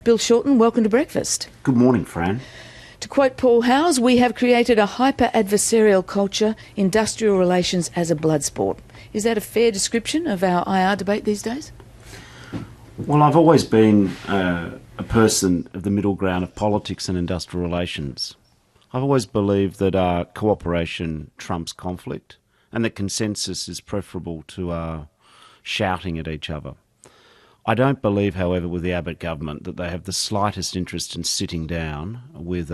Bill Shorten, welcome to breakfast. Good morning, Fran. To quote Paul Howes, we have created a hyper-adversarial culture, industrial relations as a blood sport. Is that a fair description of our IR debate these days? Well, I've always been a person of the middle ground of politics and industrial relations. I've always believed that cooperation trumps conflict and that consensus is preferable to shouting at each other. I don't believe, however, with the Abbott government that they have the slightest interest in sitting down with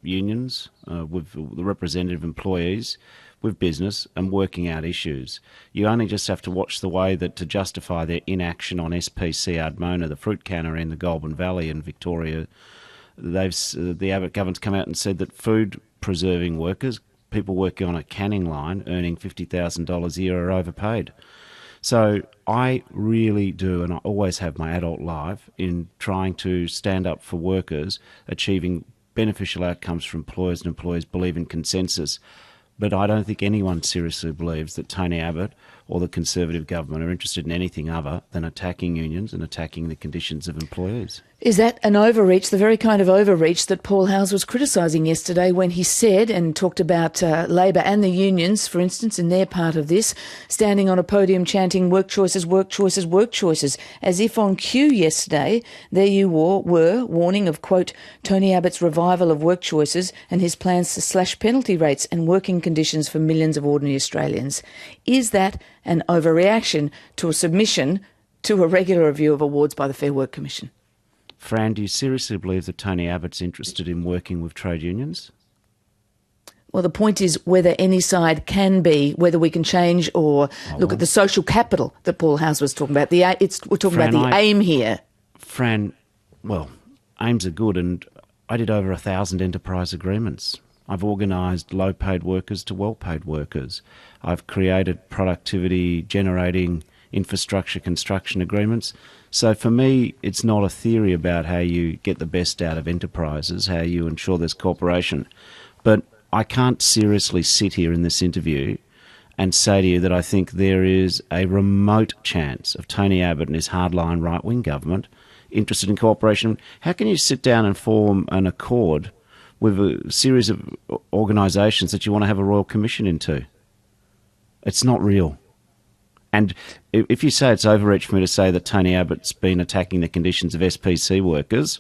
unions, with the representative employees, with business and working out issues. You only just have to watch the way that to justify their inaction on SPC Ardmona, the fruit cannery in the Goulburn Valley in Victoria, the Abbott government's come out and said that food preserving workers, people working on a canning line earning $50,000 a year, are overpaid. So I really do, and I always have my adult life, in trying to stand up for workers, achieving beneficial outcomes for employers, and employers believe in consensus. But I don't think anyone seriously believes that Tony Abbott or the Conservative government are interested in anything other than attacking unions and attacking the conditions of employees. Is that an overreach, the very kind of overreach that Paul Howes was criticising yesterday when he said and talked about Labor and the unions, for instance, in their part of this, standing on a podium chanting work choices, work choices, work choices, as if on cue yesterday there you were warning of, quote, Tony Abbott's revival of work choices and his plans to slash penalty rates and working conditions for millions of ordinary Australians. Is that an overreaction to a submission to a regular review of awards by the Fair Work Commission? Fran, do you seriously believe that Tony Abbott's interested in working with trade unions? Well, the point is whether any side can be, whether we can change or look at the social capital that Paul Howes was talking about. We're talking about the aim here. Fran, well, aims are good, and I did over 1,000 enterprise agreements. I've organised low-paid workers to well-paid workers. I've created productivity-generating infrastructure construction agreements. So for me, it's not a theory about how you get the best out of enterprises, how you ensure there's cooperation. But I can't seriously sit here in this interview and say to you that I think there is a remote chance of Tony Abbott and his hardline right-wing government interested in cooperation. How can you sit down and form an accord with a series of organisations that you want to have a royal commission into? It's not real. And if you say it's overreach for me to say that Tony Abbott's been attacking the conditions of SPC workers,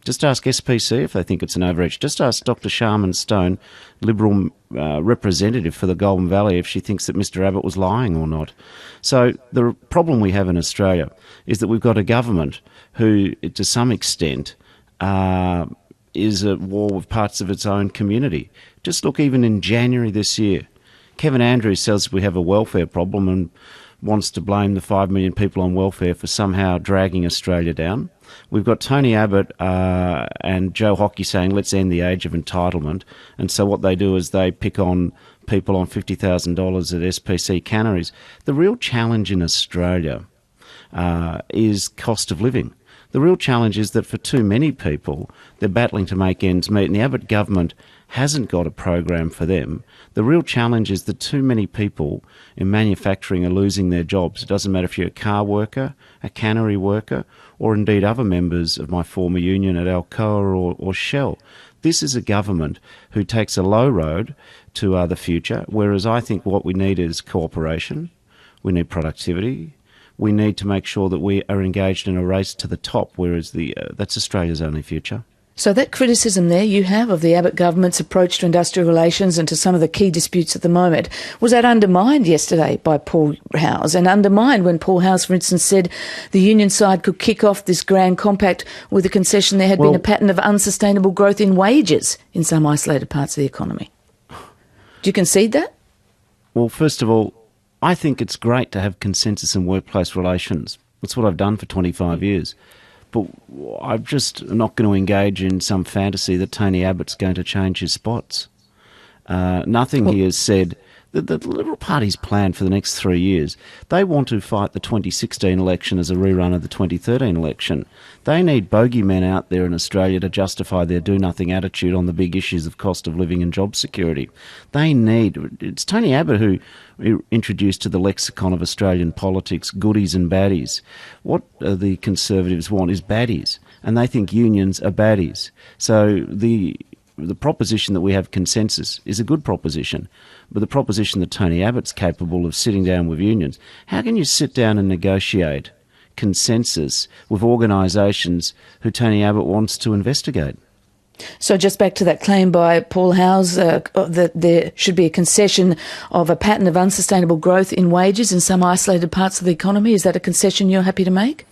just ask SPC if they think it's an overreach. Just ask Dr. Sharman Stone, Liberal representative for the Goulburn Valley, if she thinks that Mr Abbott was lying or not. So the problem we have in Australia is that we've got a government who, to some extent, is at war with parts of its own community. Just look, even in January this year, Kevin Andrews says we have a welfare problem and wants to blame the 5 million people on welfare for somehow dragging Australia down. We've got Tony Abbott and Joe Hockey saying let's end the age of entitlement, and so what they do is they pick on people on $50,000 at SPC canneries. The real challenge in Australia is cost of living. The real challenge is that for too many people, they're battling to make ends meet, and the Abbott government hasn't got a program for them. The real challenge is that too many people in manufacturing are losing their jobs. It doesn't matter if you're a car worker, a cannery worker, or indeed other members of my former union at Alcoa or Shell. This is a government who takes a low road to the future, whereas I think what we need is cooperation, we need productivity, we need to make sure that we are engaged in a race to the top, whereas that's Australia's only future. So that criticism there you have of the Abbott government's approach to industrial relations and to some of the key disputes at the moment, was that undermined yesterday by Paul Howes, and undermined when Paul Howes, for instance, said the union side could kick off this grand compact with the concession there had been a pattern of unsustainable growth in wages in some isolated parts of the economy? Do you concede that? Well, first of all, I think it's great to have consensus in workplace relations. That's what I've done for 25 years. But I'm just not going to engage in some fantasy that Tony Abbott's going to change his spots. Nothing he has said the Liberal Party's plan for the next 3 years, they want to fight the 2016 election as a rerun of the 2013 election. They need bogeymen out there in Australia to justify their do-nothing attitude on the big issues of cost of living and job security. It's Tony Abbott who introduced to the lexicon of Australian politics goodies and baddies. What the Conservatives want is baddies, and they think unions are baddies. So the proposition that we have consensus is a good proposition, but the proposition that Tony Abbott's capable of sitting down with unions, how can you sit down and negotiate consensus with organisations who Tony Abbott wants to investigate? So just back to that claim by Paul Howes that there should be a concession of a pattern of unsustainable growth in wages in some isolated parts of the economy. Is that a concession you're happy to make?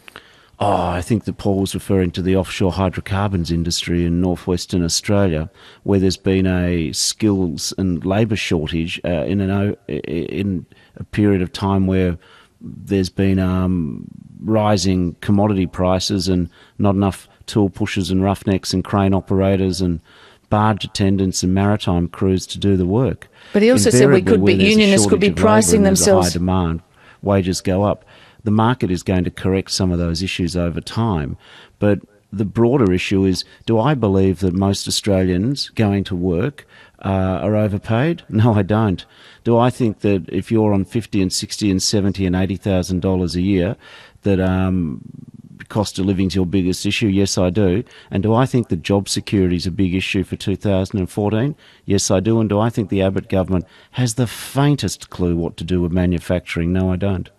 Oh, I think that Paul was referring to the offshore hydrocarbons industry in northwestern Australia, where there's been a skills and labour shortage in a period of time where there's been rising commodity prices and not enough tool pushers and roughnecks and crane operators and barge attendants and maritime crews to do the work. But he also said unionists could be pricing themselves. High demand, wages go up. The market is going to correct some of those issues over time. But the broader issue is, do I believe that most Australians going to work are overpaid? No, I don't. Do I think that if you're on $50 and $60 and $70 and $80,000 a year, that cost of living is your biggest issue? Yes, I do. And do I think that job security is a big issue for 2014? Yes, I do. And do I think the Abbott government has the faintest clue what to do with manufacturing? No, I don't.